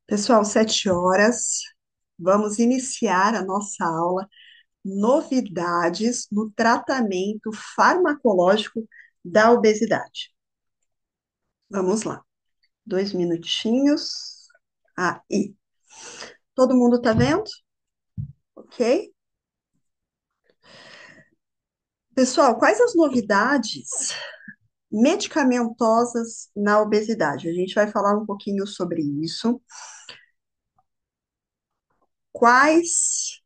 Pessoal, 7 horas, vamos iniciar a nossa aula Novidades no tratamento farmacológico da obesidade. Vamos lá, 2 minutinhos. Aí, todo mundo tá vendo? Ok? Pessoal, quais as novidades medicamentosas na obesidade? A gente vai falar um pouquinho sobre isso. Quais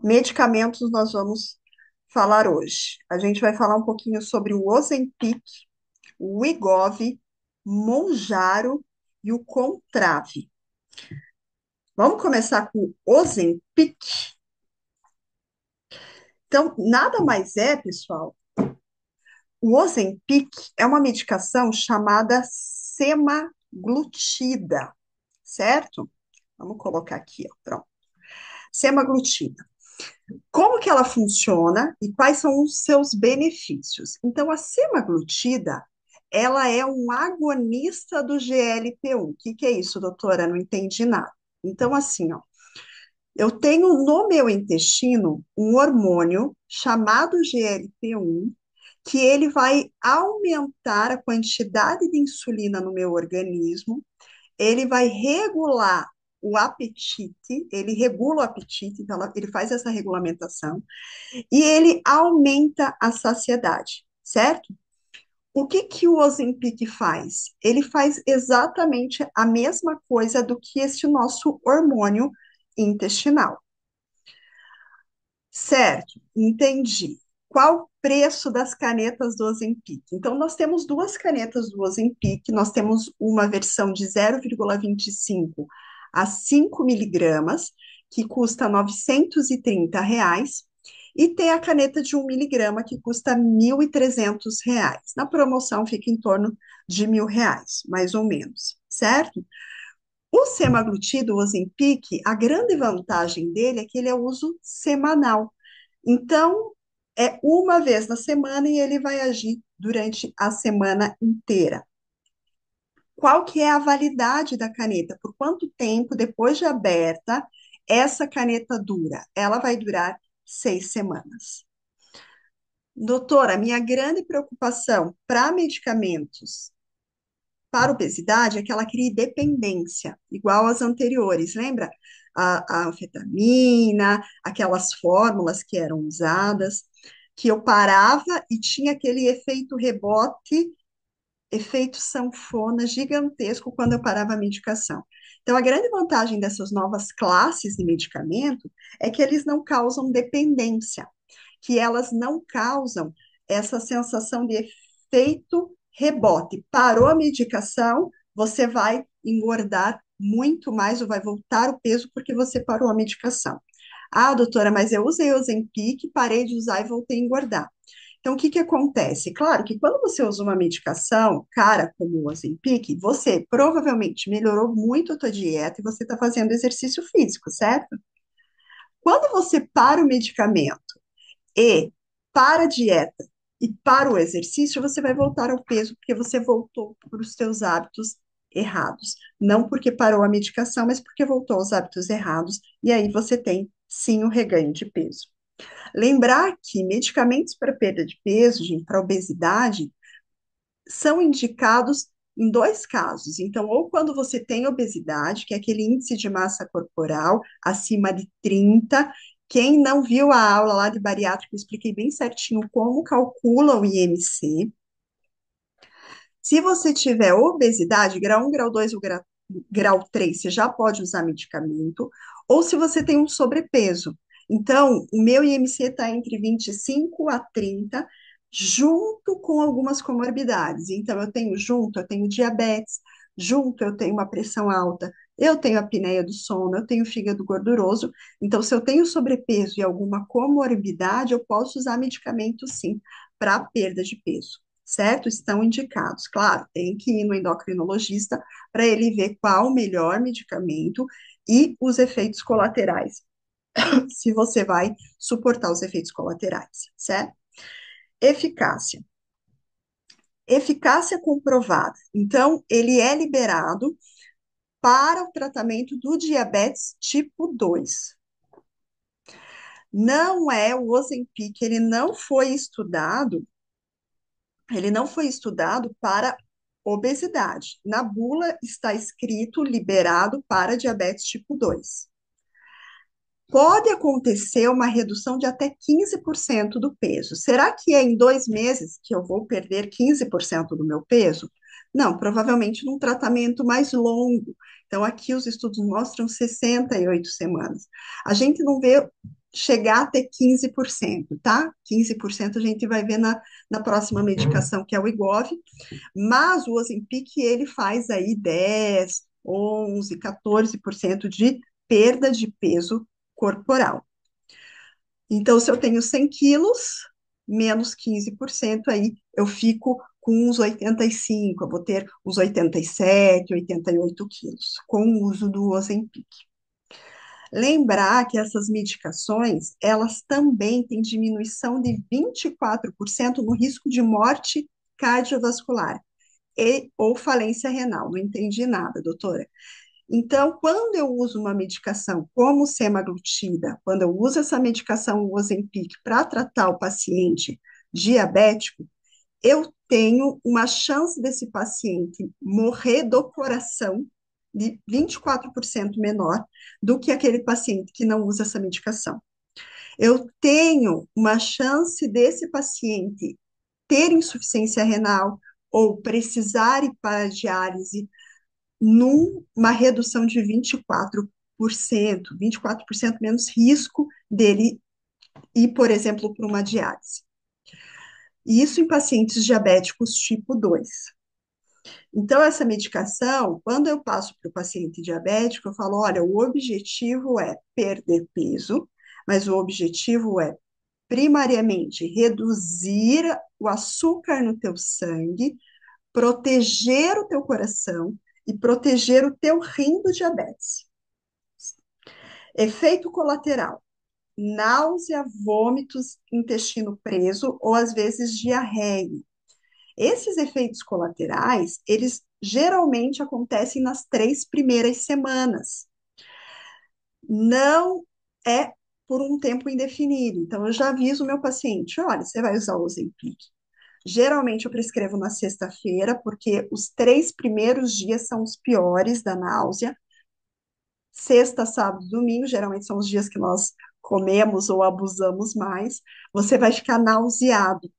medicamentos nós vamos falar hoje? A gente vai falar um pouquinho sobre o Ozempic, o Wegovy, Mounjaro e o Contrave. Vamos começar com o Ozempic. Então, nada mais é, pessoal, o Ozempic é uma medicação chamada semaglutida, certo? Vamos colocar aqui, ó, pronto. Semaglutida. Como que ela funciona e quais são os seus benefícios? Então, a semaglutida, ela é um agonista do GLP-1. O que que é isso, doutora? Não entendi nada. Então, assim, ó, eu tenho no meu intestino um hormônio chamado GLP-1, que ele vai aumentar a quantidade de insulina no meu organismo, ele vai regular o apetite, ele regula o apetite, então ele faz essa regulamentação, e ele aumenta a saciedade, certo? O que que o Ozempic faz? Ele faz exatamente a mesma coisa do que esse nosso hormônio intestinal. Certo, entendi. Qual o preço das canetas do Ozempic? Então, nós temos duas canetas do Ozempic, nós temos uma versão de 0,25 a 5 miligramas, que custa R$ 930, e tem a caneta de 1 miligrama, que custa R$ 1.300. Na promoção fica em torno de R$ 1.000, mais ou menos, certo? O semaglutida, o Ozempic, a grande vantagem dele é que ele é uso semanal. Então, é uma vez na semana e ele vai agir durante a semana inteira. Qual que é a validade da caneta? Por quanto tempo, depois de aberta, essa caneta dura? Ela vai durar 6 semanas. Doutora, minha grande preocupação para medicamentos para obesidade é que ela cria dependência, igual às anteriores, lembra? A anfetamina, aquelas fórmulas que eram usadas, que eu parava e tinha aquele efeito rebote, efeito sanfona gigantesco quando eu parava a medicação. Então, a grande vantagem dessas novas classes de medicamento é que eles não causam dependência, que elas não causam essa sensação de efeito rebote. Parou a medicação, você vai engordar muito mais ou vai voltar o peso porque você parou a medicação. Ah, doutora, mas eu usei o Ozempic, parei de usar e voltei a engordar. Então, o que que acontece? Claro que quando você usa uma medicação cara como o Ozempic, você provavelmente melhorou muito a tua dieta e você está fazendo exercício físico, certo? Quando você para o medicamento e para a dieta e para o exercício, você vai voltar ao peso porque você voltou para os seus hábitos errados. Não porque parou a medicação, mas porque voltou aos hábitos errados. E aí você tem, sim, o reganho de peso. Lembrar que medicamentos para perda de peso, gente, para obesidade, são indicados em dois casos. Então, ou quando você tem obesidade, que é aquele índice de massa corporal acima de 30. Quem não viu a aula lá de bariátrica, eu expliquei bem certinho como calcula o IMC. Se você tiver obesidade, grau 1, grau 2 ou grau 3, você já pode usar medicamento, ou se você tem um sobrepeso. Então, o meu IMC está entre 25 a 30, junto com algumas comorbidades. Então, eu tenho diabetes, junto eu tenho uma pressão alta, eu tenho apneia do sono, eu tenho fígado gorduroso. Então, se eu tenho sobrepeso e alguma comorbidade, eu posso usar medicamento sim, para perda de peso, certo? Estão indicados. Claro, tem que ir no endocrinologista para ele ver qual o melhor medicamento e os efeitos colaterais, se você vai suportar os efeitos colaterais, certo? Eficácia. Eficácia comprovada. Então, ele é liberado para o tratamento do diabetes tipo 2. Não é o Ozempic, ele não foi estudado para obesidade. Na bula está escrito liberado para diabetes tipo 2. Pode acontecer uma redução de até 15% do peso. Será que é em 2 meses que eu vou perder 15% do meu peso? Não, provavelmente num tratamento mais longo. Então, aqui os estudos mostram 68 semanas. A gente não vê chegar até 15%, tá? 15% a gente vai ver na próxima medicação, que é o Wegovy, mas o Ozempic, ele faz aí 10, 11, 14% de perda de peso corporal. Então, se eu tenho 100 quilos, menos 15%, aí eu fico com uns 85, eu vou ter uns 87, 88 quilos, com o uso do Ozempic. Lembrar que essas medicações, elas também têm diminuição de 24% no risco de morte cardiovascular ou falência renal. Não entendi nada, doutora. Então, quando eu uso uma medicação como semaglutida, quando eu uso essa medicação, o Ozempic, para tratar o paciente diabético, eu tenho uma chance desse paciente morrer do coração de 24% menor do que aquele paciente que não usa essa medicação. Eu tenho uma chance desse paciente ter insuficiência renal ou precisar ir para a diálise numa redução de 24% menos risco dele ir, por exemplo, para uma diálise. Isso em pacientes diabéticos tipo 2. Então, essa medicação, quando eu passo para o paciente diabético, eu falo: olha, o objetivo é perder peso, mas o objetivo é, primariamente, reduzir o açúcar no teu sangue, proteger o teu coração e proteger o teu rim do diabetes. Efeito colateral: náusea, vômitos, intestino preso ou às vezes diarreia. Esses efeitos colaterais, eles geralmente acontecem nas 3 primeiras semanas. Não é por um tempo indefinido. Então, eu já aviso o meu paciente: olha, você vai usar o Ozempic. Geralmente eu prescrevo na sexta-feira, porque os 3 primeiros dias são os piores da náusea. Sexta, sábado, domingo, geralmente são os dias que nós comemos ou abusamos mais. Você vai ficar nauseado.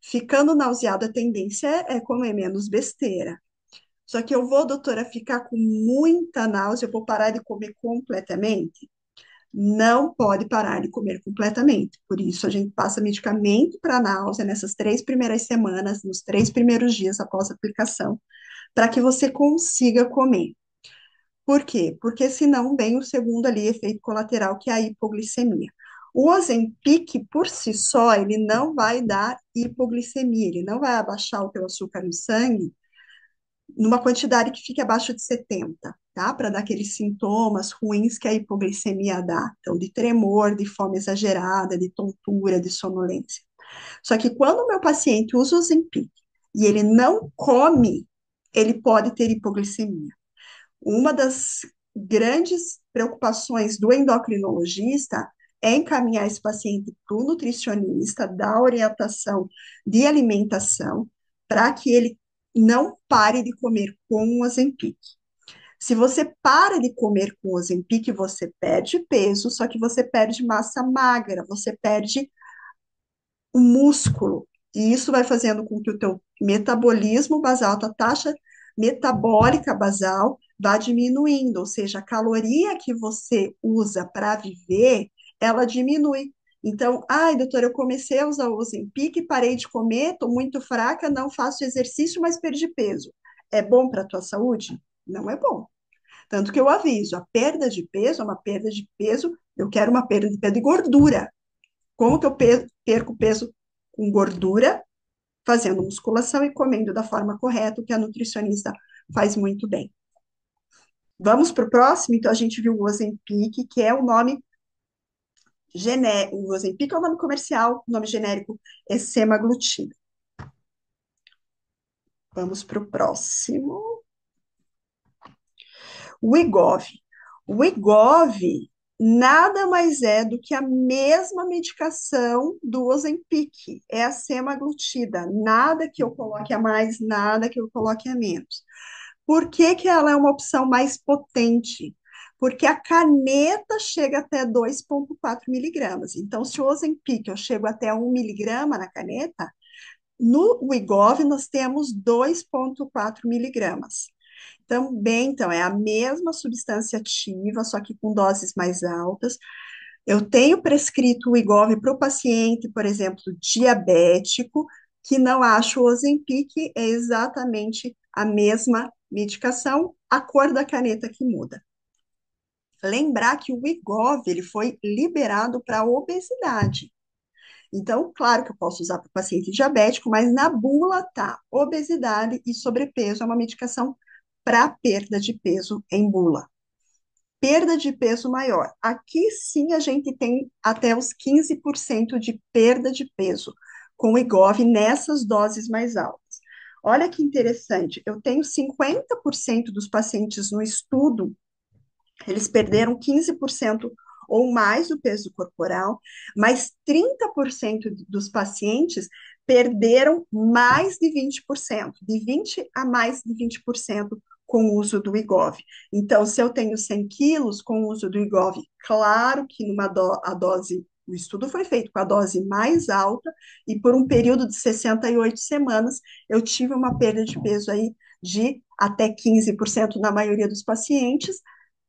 Ficando nauseado, a tendência é comer menos besteira. Só que eu vou, doutora, ficar com muita náusea, eu vou parar de comer completamente? Não pode parar de comer completamente. Por isso, a gente passa medicamento para náusea nessas 3 primeiras semanas, nos 3 primeiros dias após a aplicação, para que você consiga comer. Por quê? Porque senão vem o segundo ali, efeito colateral, que é a hipoglicemia. O Ozempic, por si só, ele não vai dar hipoglicemia, ele não vai abaixar o teu açúcar no sangue numa quantidade que fique abaixo de 70, tá? Para dar aqueles sintomas ruins que a hipoglicemia dá. Então, de tremor, de fome exagerada, de tontura, de sonolência. Só que quando o meu paciente usa o Ozempic e ele não come, ele pode ter hipoglicemia. Uma das grandes preocupações do endocrinologista é encaminhar esse paciente para o nutricionista, dar orientação de alimentação, para que ele não pare de comer com o Ozempic. Se você para de comer com o Ozempic, você perde peso, só que você perde massa magra, você perde o músculo. E isso vai fazendo com que o teu metabolismo basal, a tua taxa metabólica basal, vá diminuindo, ou seja, a caloria que você usa para viver, ela diminui. Então, ai, doutora, eu comecei a usar o Ozempic, parei de comer, estou muito fraca, não faço exercício, mas perdi peso. É bom para a tua saúde? Não é bom. Tanto que eu aviso, a perda de peso é uma perda de peso, eu quero uma perda de peso de gordura. Como que eu perco peso com gordura? Fazendo musculação e comendo da forma correta, o que a nutricionista faz muito bem. Vamos para o próximo? Então, a gente viu o Ozempic, que é o nome genérico. O Ozempic é o nome comercial, o nome genérico é semaglutida. Vamos para o próximo. O Wegovy. O Wegovy nada mais é do que a mesma medicação do Ozempic, é a semaglutida, nada que eu coloque a mais, nada que eu coloque a menos. Por que que ela é uma opção mais potente? Porque a caneta chega até 2,4 miligramas. Então, se o Ozempic eu chego até 1 miligrama na caneta, no Wegovy nós temos 2,4 miligramas. Também, então, é a mesma substância ativa, só que com doses mais altas. Eu tenho prescrito o Wegovy para o paciente, por exemplo, diabético, que não acha o Ozempic, é exatamente a mesma medicação, a cor da caneta que muda. Lembrar que o Wegovy ele foi liberado para obesidade. Então, claro que eu posso usar para o paciente diabético, mas na bula tá obesidade e sobrepeso é uma medicação para perda de peso em bula. Perda de peso maior. Aqui sim a gente tem até os 15% de perda de peso com o Wegovy nessas doses mais altas. Olha que interessante, eu tenho 50% dos pacientes no estudo, eles perderam 15% ou mais do peso corporal, mas 30% dos pacientes perderam mais de 20%, de 20 a mais de 20% com o uso do Wegovy. Então, se eu tenho 100 quilos com o uso do Wegovy, claro que a dose, o estudo foi feito com a dose mais alta e por um período de 68 semanas, eu tive uma perda de peso aí de até 15% na maioria dos pacientes,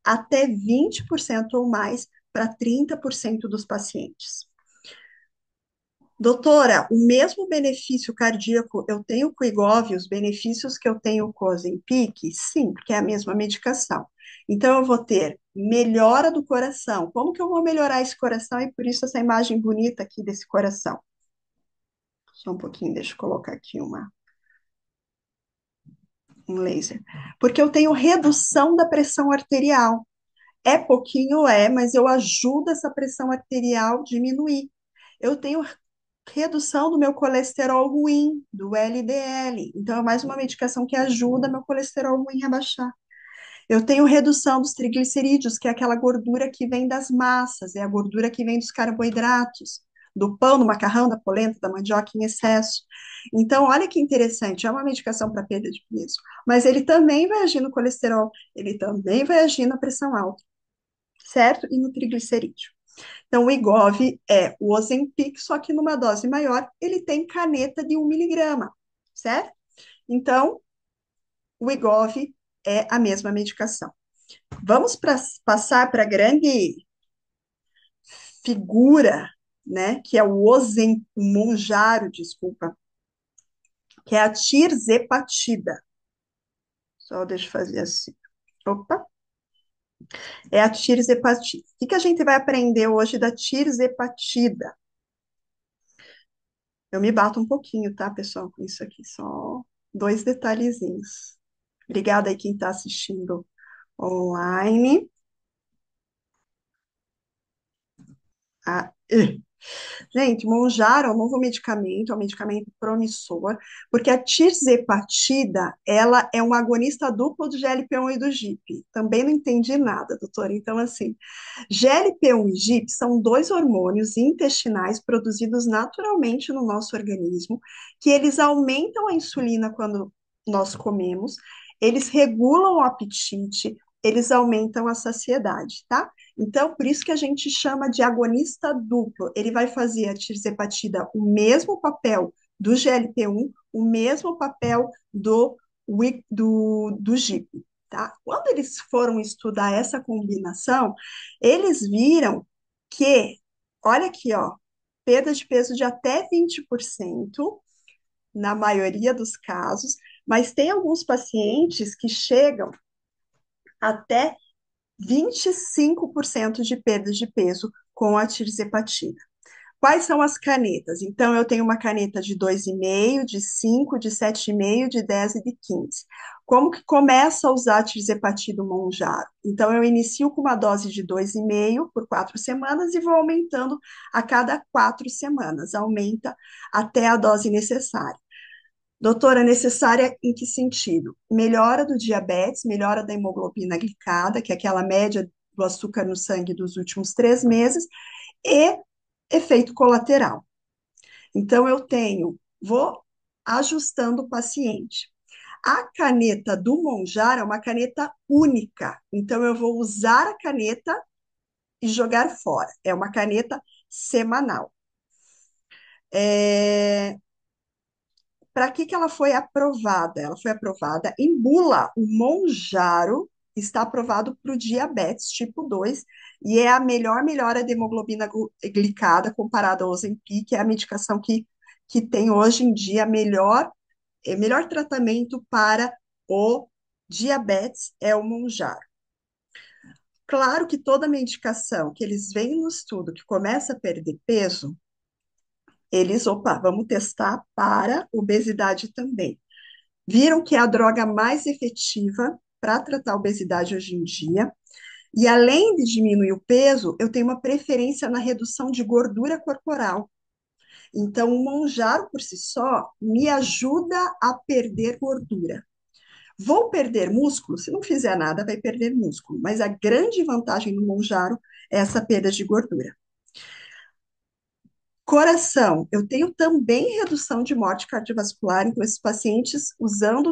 até 20% ou mais para 30% dos pacientes. Doutora, o mesmo benefício cardíaco eu tenho com o Wegovy, os benefícios que eu tenho com o Ozempic? Sim, porque é a mesma medicação. Então, eu vou ter melhora do coração. Como que eu vou melhorar esse coração? E por isso essa imagem bonita aqui desse coração. Só um pouquinho, deixa eu colocar aqui um laser. Porque eu tenho redução da pressão arterial. É pouquinho, mas eu ajudo essa pressão arterial a diminuir. Eu tenho redução do meu colesterol ruim, do LDL. Então, é mais uma medicação que ajuda meu colesterol ruim a baixar. Eu tenho redução dos triglicerídeos, que é aquela gordura que vem das massas, é a gordura que vem dos carboidratos, do pão, do macarrão, da polenta, da mandioca em excesso. Então, olha que interessante, é uma medicação para perda de peso, mas ele também vai agir no colesterol, ele também vai agir na pressão alta, certo? E no triglicerídeo. Então, o Wegovy é o Ozempic, só que numa dose maior, ele tem caneta de 1 miligrama, certo? Então, o Wegovy é a mesma medicação. Vamos passar para a grande figura, né, que é o Monjaro, desculpa, que é a tirzepatida. Só deixa eu fazer assim. Opa! É a tirzepatida. O que a gente vai aprender hoje da tirzepatida? Eu me bato um pouquinho, tá, pessoal, com isso aqui, só dois detalhezinhos. Obrigada aí quem está assistindo online. Ah, gente, Monjaro é um novo medicamento, é um medicamento promissor, porque a tirzepatida, ela é um agonista duplo do GLP-1 e do GIP. Também não entendi nada, doutora. Então, assim, GLP-1 e GIP são dois hormônios intestinais produzidos naturalmente no nosso organismo, que eles aumentam a insulina quando nós comemos, eles regulam o apetite, eles aumentam a saciedade, tá? Então, por isso que a gente chama de agonista duplo. Ele vai fazer a tirzepatida o mesmo papel do GLP-1, o mesmo papel do GIP, tá? Quando eles foram estudar essa combinação, eles viram que, olha aqui, ó, perda de peso de até 20%, na maioria dos casos, mas tem alguns pacientes que chegam até 25% de perda de peso com a tirzepatida. Quais são as canetas? Então, eu tenho uma caneta de 2,5, de 5, de 7,5, de 10 e de 15. Como que começa a usar a tirzepatida Monjaro? Então, eu inicio com uma dose de 2,5 por 4 semanas e vou aumentando a cada 4 semanas. Aumenta até a dose necessária. Doutora, necessária em que sentido? Melhora do diabetes, melhora da hemoglobina glicada, que é aquela média do açúcar no sangue dos últimos 3 meses, e efeito colateral. Então, vou ajustando o paciente. A caneta do Monjaro é uma caneta única, então eu vou usar a caneta e jogar fora. É uma caneta semanal. Para que ela foi aprovada? Ela foi aprovada em bula. O Monjaro está aprovado para o diabetes tipo 2 e é a melhor melhora de hemoglobina glicada comparada ao Ozempic, é a medicação que tem hoje em dia melhor tratamento para o diabetes é o Monjaro. Claro que toda medicação que eles veem no estudo que começa a perder peso, opa, vamos testar para obesidade também. Viram que é a droga mais efetiva para tratar a obesidade hoje em dia. E além de diminuir o peso, eu tenho uma preferência na redução de gordura corporal. Então, o Monjaro por si só me ajuda a perder gordura. Vou perder músculo? Se não fizer nada, vai perder músculo. Mas a grande vantagem do Monjaro é essa perda de gordura. Coração, eu tenho também redução de morte cardiovascular, então esses pacientes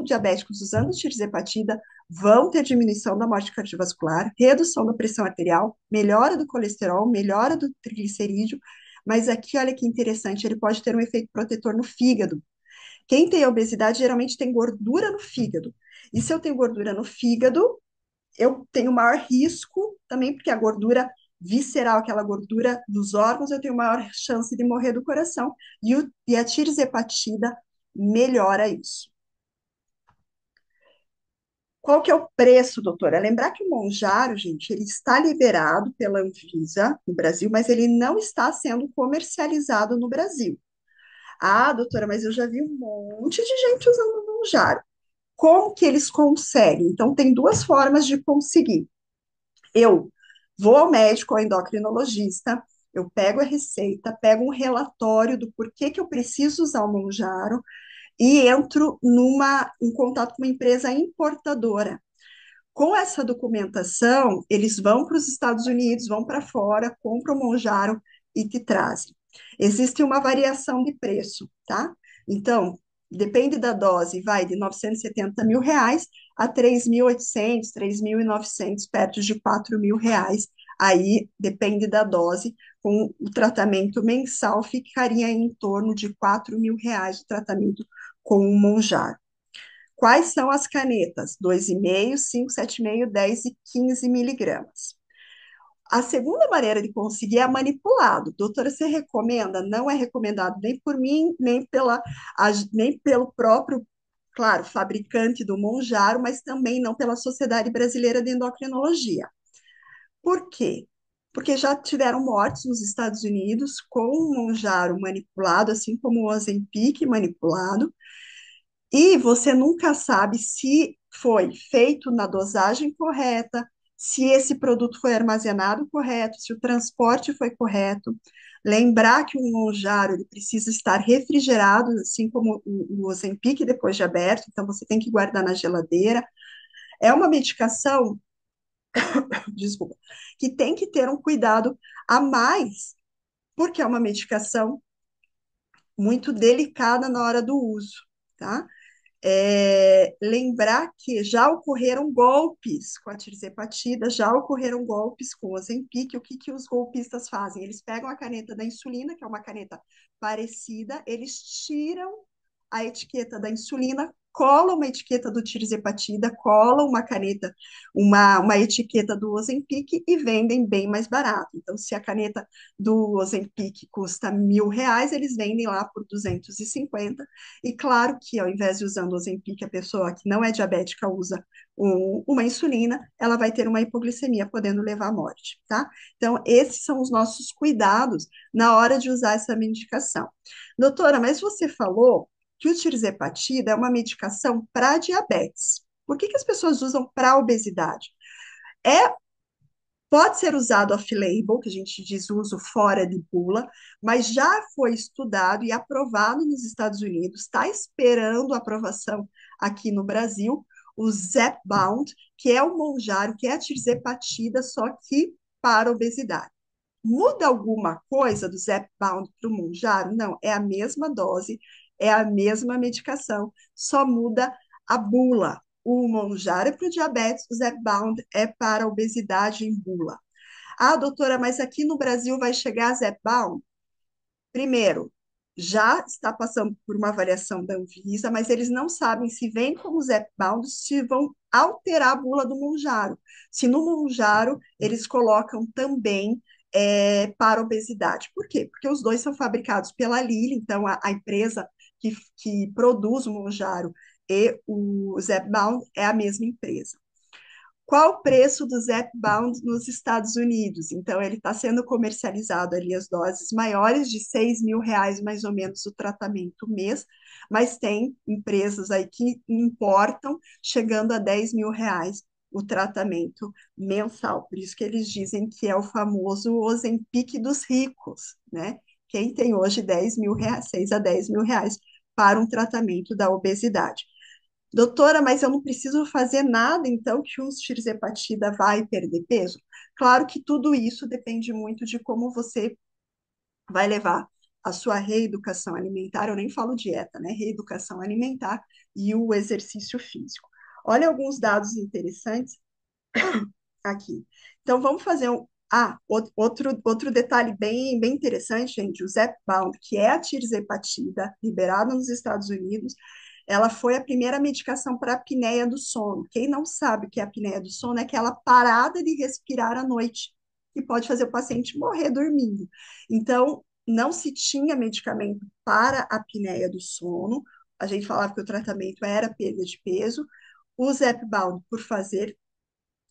diabéticos usando tirzepatida vão ter diminuição da morte cardiovascular, redução da pressão arterial, melhora do colesterol, melhora do triglicerídeo, mas aqui olha que interessante, ele pode ter um efeito protetor no fígado. Quem tem obesidade geralmente tem gordura no fígado. E se eu tenho gordura no fígado, eu tenho maior risco também, porque a gordura visceral, aquela gordura dos órgãos, eu tenho maior chance de morrer do coração. E a tirzepatida melhora isso. Qual que é o preço, doutora? Lembrar que o Monjaro, gente, ele está liberado pela Anvisa no Brasil, mas ele não está sendo comercializado no Brasil. Ah, doutora, mas eu já vi um monte de gente usando o Monjaro. Como que eles conseguem? Então, tem duas formas de conseguir. Eu vou ao médico, ao endocrinologista, eu pego a receita, pego um relatório do porquê que eu preciso usar o Monjaro e entro em contato com uma empresa importadora. Com essa documentação, eles vão para os Estados Unidos, vão para fora, compram o Monjaro e te trazem. Existe uma variação de preço, tá? Então, depende da dose, vai de 970 mil reais a 3.800, 3.900, perto de 4 mil reais. Aí depende da dose. Com o tratamento mensal, ficaria em torno de 4 mil reais o tratamento com o Monjaro. Quais são as canetas? 2,5, 5, 7,5, 10 e 15 miligramas. A segunda maneira de conseguir é manipulado. Doutora, você recomenda? Não é recomendado nem por mim, nem pelo próprio, claro, fabricante do Monjaro, mas também não pela Sociedade Brasileira de Endocrinologia. Por quê? Porque já tiveram mortes nos Estados Unidos com o Monjaro manipulado, assim como o Ozempic manipulado, e você nunca sabe se foi feito na dosagem correta, se esse produto foi armazenado correto, se o transporte foi correto. Lembrar que o Monjaro ele precisa estar refrigerado, assim como o Ozempic depois de aberto, então você tem que guardar na geladeira. É uma medicação, desculpa, que tem que ter um cuidado a mais, porque é uma medicação muito delicada na hora do uso, tá? Lembrar que já ocorreram golpes com a tirzepatida, já ocorreram golpes com o Ozempic. O que, que os golpistas fazem? Eles pegam a caneta da insulina, que é uma caneta parecida, eles tiram a etiqueta da insulina, colam uma etiqueta do tirzepatida, colam uma caneta, uma etiqueta do Ozempic e vendem bem mais barato. Então, se a caneta do Ozempic custa R$ 1.000, eles vendem lá por 250. E claro que ao invés de usando o Ozempic, a pessoa que não é diabética usa uma insulina, ela vai ter uma hipoglicemia, podendo levar à morte, tá? Então, esses são os nossos cuidados na hora de usar essa medicação. Doutora, mas você falou que o tirzepatida é uma medicação para diabetes. Por que as pessoas usam para obesidade? É Pode ser usado off-label, que a gente diz uso fora de bula, mas já foi estudado e aprovado nos Estados Unidos, está esperando aprovação aqui no Brasil, o Zepbound, que é o Monjaro, que é a tirzepatida, só que para obesidade. Muda alguma coisa do Zepbound para o Monjaro? Não, é a mesma dose, é a mesma medicação, só muda a bula. O Monjaro é para o diabetes, o Zepbound é para a obesidade em bula. Ah, doutora, mas aqui no Brasil vai chegar a Zepbound? Primeiro, já está passando por uma avaliação da Anvisa, mas eles não sabem se vem como Zepbound, se vão alterar a bula do Monjaro. Se no Monjaro eles colocam também para obesidade. Por quê? Porque os dois são fabricados pela Lilly, então a empresa que produz o Monjaro e o Zepbound é a mesma empresa. Qual o preço do Zepbound nos Estados Unidos? Então, ele está sendo comercializado ali as doses maiores de R$ 6.000, mais ou menos, o tratamento mês, mas tem empresas aí que importam, chegando a R$ 10.000 o tratamento mensal. Por isso que eles dizem que é o famoso Ozempic dos ricos, né? Quem tem hoje R$ 10.000, 6 a R$ 10.000 para um tratamento da obesidade. Doutora, mas eu não preciso fazer nada, então, que um tirzepatida vai perder peso? Claro que tudo isso depende muito de como você vai levar a sua reeducação alimentar, eu nem falo dieta, né? Reeducação alimentar e o exercício físico. Olha alguns dados interessantes aqui. Então, vamos fazer um. Ah, outro detalhe bem interessante, gente, o Zepbound, que é a tirzepatida, liberada nos Estados Unidos, ela foi a primeira medicação para a apneia do sono. Quem não sabe o que é a apneia do sono é aquela parada de respirar à noite, que pode fazer o paciente morrer dormindo. Então, não se tinha medicamento para a apneia do sono, a gente falava que o tratamento era perda de peso, o Zepbound, por fazer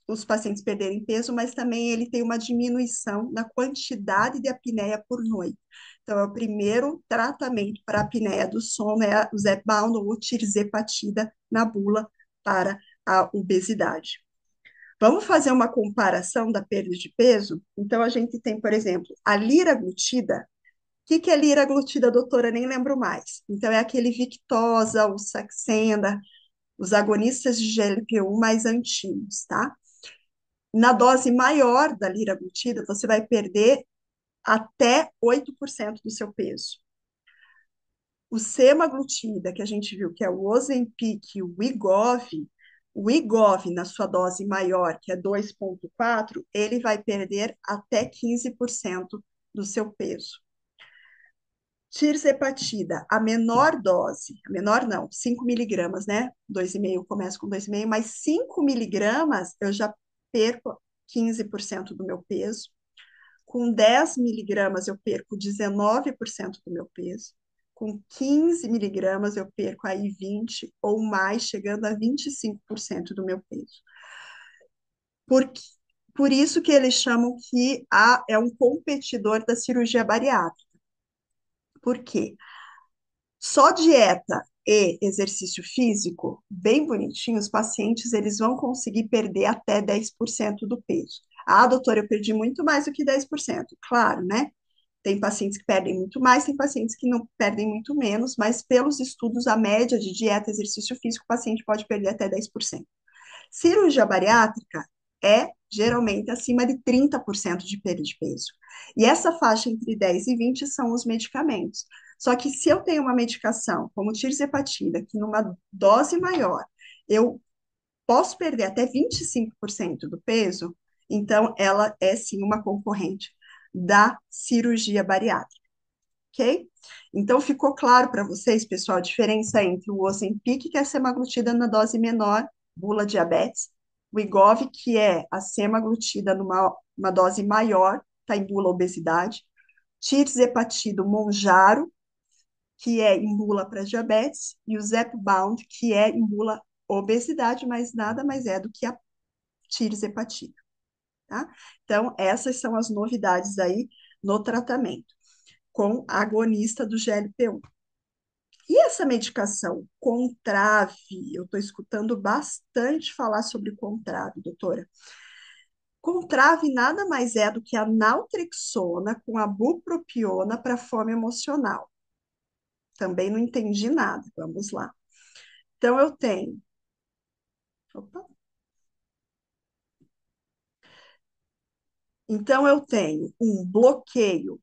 os pacientes perderem peso, mas também ele tem uma diminuição na quantidade de apneia por noite. Então, é o primeiro tratamento para a apneia do sono, é o Zepbound ou tirzepatida na bula para a obesidade. Vamos fazer uma comparação da perda de peso? Então, a gente tem, por exemplo, a liraglutida. O que é liraglutida, doutora? Nem lembro mais. Então, é aquele Victoza, o Saxenda, os agonistas de GLP-1 mais antigos, tá? Na dose maior da liraglutida, você vai perder até 8% do seu peso. O semaglutida, que a gente viu que é o Ozempic, o Wegovy na sua dose maior, que é 2,4, ele vai perder até 15% do seu peso. Tirzepatida, a menor dose, a menor não, 5 miligramas, né? 2,5, começa com 2,5, mas 5 miligramas eu já perco 15% do meu peso. Com 10 miligramas eu perco 19% do meu peso. Com 15 miligramas eu perco aí 20 ou mais, chegando a 25% do meu peso. Por, por isso que eles chamam que é um competidor da cirurgia bariátrica. Por quê? Só dieta e exercício físico, bem bonitinho, os pacientes eles vão conseguir perder até 10% do peso. Ah, doutora, eu perdi muito mais do que 10%. Claro, né? Tem pacientes que perdem muito mais, tem pacientes que não perdem muito menos, mas pelos estudos, a média de dieta e exercício físico, o paciente pode perder até 10%. Cirurgia bariátrica é geralmente acima de 30% de perda de peso. E essa faixa entre 10 e 20 são os medicamentos. Só que se eu tenho uma medicação, como tirzepatida, que numa dose maior, eu posso perder até 25% do peso, então ela é sim uma concorrente da cirurgia bariátrica, ok? Então ficou claro para vocês, pessoal, a diferença entre o Ozempic, que é a semaglutida na dose menor, bula diabetes, o Wegovy, que é a semaglutida numa uma dose maior, está em bula obesidade, tirzepatida Monjaro, que é em bula para diabetes, e o Zepbound, que é em bula obesidade, mas nada mais é do que a tirzepatida, tá? Então, essas são as novidades aí no tratamento com agonista do GLP-1. E essa medicação Contrave, eu estou escutando bastante falar sobre Contrave, doutora. Contrave nada mais é do que a naltrexona com a bupropiona para fome emocional. Também não entendi nada. Vamos lá. Então, eu tenho. Opa. Então, eu tenho um bloqueio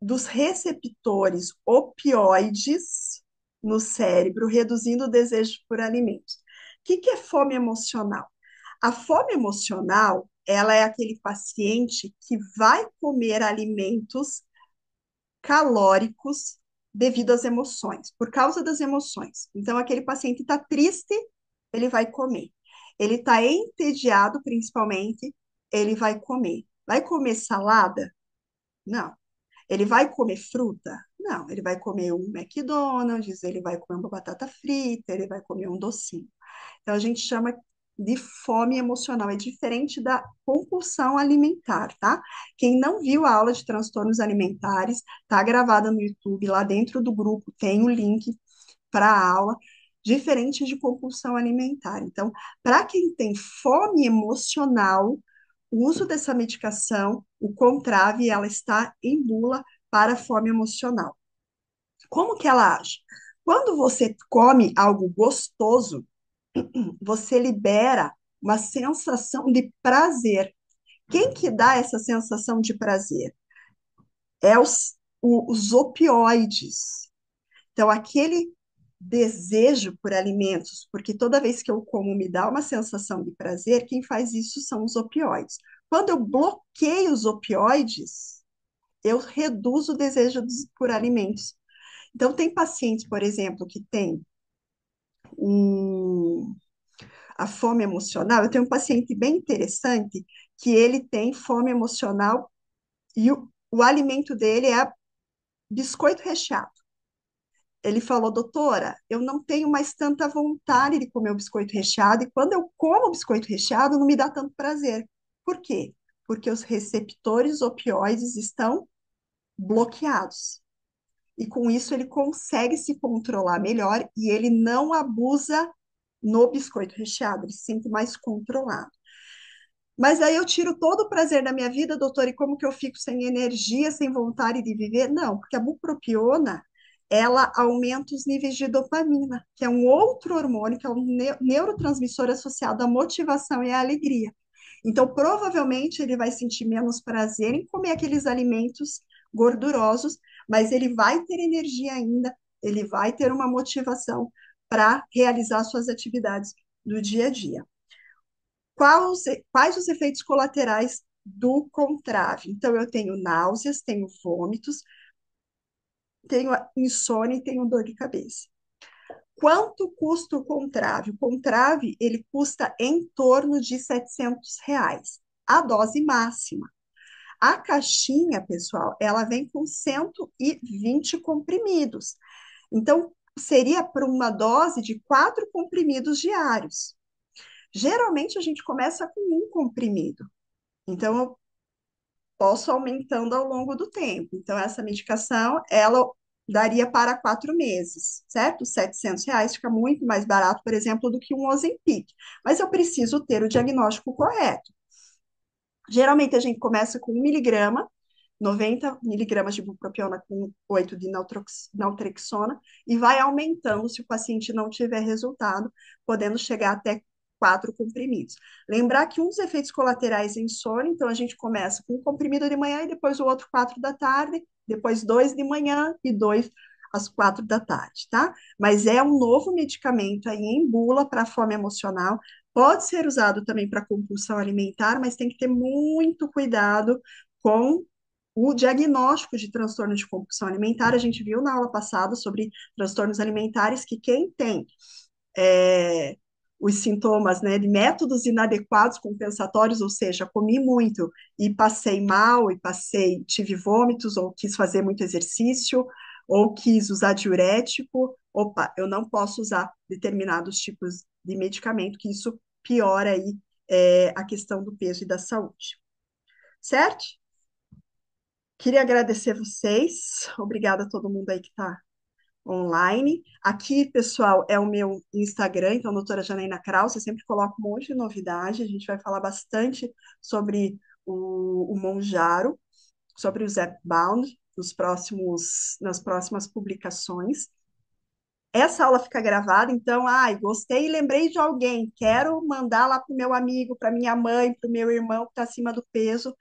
dos receptores opioides no cérebro, reduzindo o desejo por alimentos. O que é fome emocional? A fome emocional, ela é aquele paciente que vai comer alimentos calóricos devido às emoções, por causa das emoções. Então, aquele paciente está triste, ele vai comer. Ele está entediado, principalmente, ele vai comer. Vai comer salada? Não. Ele vai comer fruta? Não. Ele vai comer um McDonald's, ele vai comer uma batata frita, ele vai comer um docinho. Então, a gente chama de fome emocional, é diferente da compulsão alimentar, tá? Quem não viu a aula de transtornos alimentares, tá gravada no YouTube, lá dentro do grupo tem o link para a aula, diferente de compulsão alimentar. Então, para quem tem fome emocional, o uso dessa medicação, o Contrave, ela está em bula para fome emocional. Como que ela age? Quando você come algo gostoso, você libera uma sensação de prazer. Quem que dá essa sensação de prazer? É os opioides. Então, aquele desejo por alimentos, porque toda vez que eu como me dá uma sensação de prazer, quem faz isso são os opioides. Quando eu bloqueio os opioides, eu reduzo o desejo por alimentos. Então, tem pacientes, por exemplo, que têm um, a fome emocional. Eu tenho um paciente bem interessante que ele tem fome emocional e o alimento dele é biscoito recheado. Ele falou, doutora, eu não tenho mais tanta vontade de comer o biscoito recheado, e quando eu como o biscoito recheado, não me dá tanto prazer. Por quê? Porque os receptores opioides estão bloqueados. E com isso ele consegue se controlar melhor e ele não abusa no biscoito recheado, ele se sente mais controlado. Mas aí eu tiro todo o prazer da minha vida, doutor, e como que eu fico sem energia, sem vontade de viver? Não, porque a bupropiona, ela aumenta os níveis de dopamina, que é um outro hormônio, que é um neurotransmissor associado à motivação e à alegria. Então, provavelmente, ele vai sentir menos prazer em comer aqueles alimentos gordurosos, mas ele vai ter energia ainda, ele vai ter uma motivação para realizar suas atividades do dia a dia. Quais os efeitos colaterais do Contrave? Então, eu tenho náuseas, tenho vômitos, tenho insônia e tenho dor de cabeça. Quanto custa o Contrave? O Contrave, ele custa em torno de R$ 700, a dose máxima. A caixinha, pessoal, ela vem com 120 comprimidos. Então, seria para uma dose de 4 comprimidos diários. Geralmente, a gente começa com um comprimido. Então, eu posso aumentando ao longo do tempo. Então, essa medicação, ela daria para 4 meses, certo? R$ 700 fica muito mais barato, por exemplo, do que um Ozempic. Mas eu preciso ter o diagnóstico correto. Geralmente, a gente começa com 1 miligrama, 90 miligramas de bupropiona com 8 de naltrexona, e vai aumentando se o paciente não tiver resultado, podendo chegar até 4 comprimidos. Lembrar que um dos efeitos colaterais é insônia, então a gente começa com um comprimido de manhã e depois o outro 4 da tarde, depois 2 de manhã e 2 às 4 da tarde, tá? Mas é um novo medicamento aí em bula para fome emocional. Pode ser usado também para compulsão alimentar, mas tem que ter muito cuidado com o diagnóstico de transtorno de compulsão alimentar. A gente viu na aula passada sobre transtornos alimentares que quem tem é, os sintomas, né, de métodos inadequados compensatórios, ou seja, comi muito e passei mal, tive vômitos, ou quis fazer muito exercício, ou quis usar diurético, opa, eu não posso usar determinados tipos de medicamento, que isso piora aí a questão do peso e da saúde. Certo? Queria agradecer vocês, obrigada a todo mundo aí que está online. Aqui, pessoal, é o meu Instagram, então, doutora Janaína Kraus, eu sempre coloco um monte de novidade, a gente vai falar bastante sobre o Monjaro, sobre o Zepbound, nas próximas publicações. Essa aula fica gravada, então, ai, gostei e lembrei de alguém, quero mandar lá para o meu amigo, para minha mãe, para o meu irmão que está acima do peso,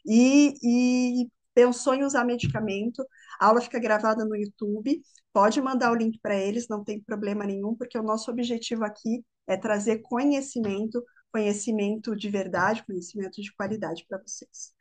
e pensou em usar medicamento, a aula fica gravada no YouTube, pode mandar o link para eles, não tem problema nenhum, porque o nosso objetivo aqui é trazer conhecimento, conhecimento de verdade, conhecimento de qualidade para vocês.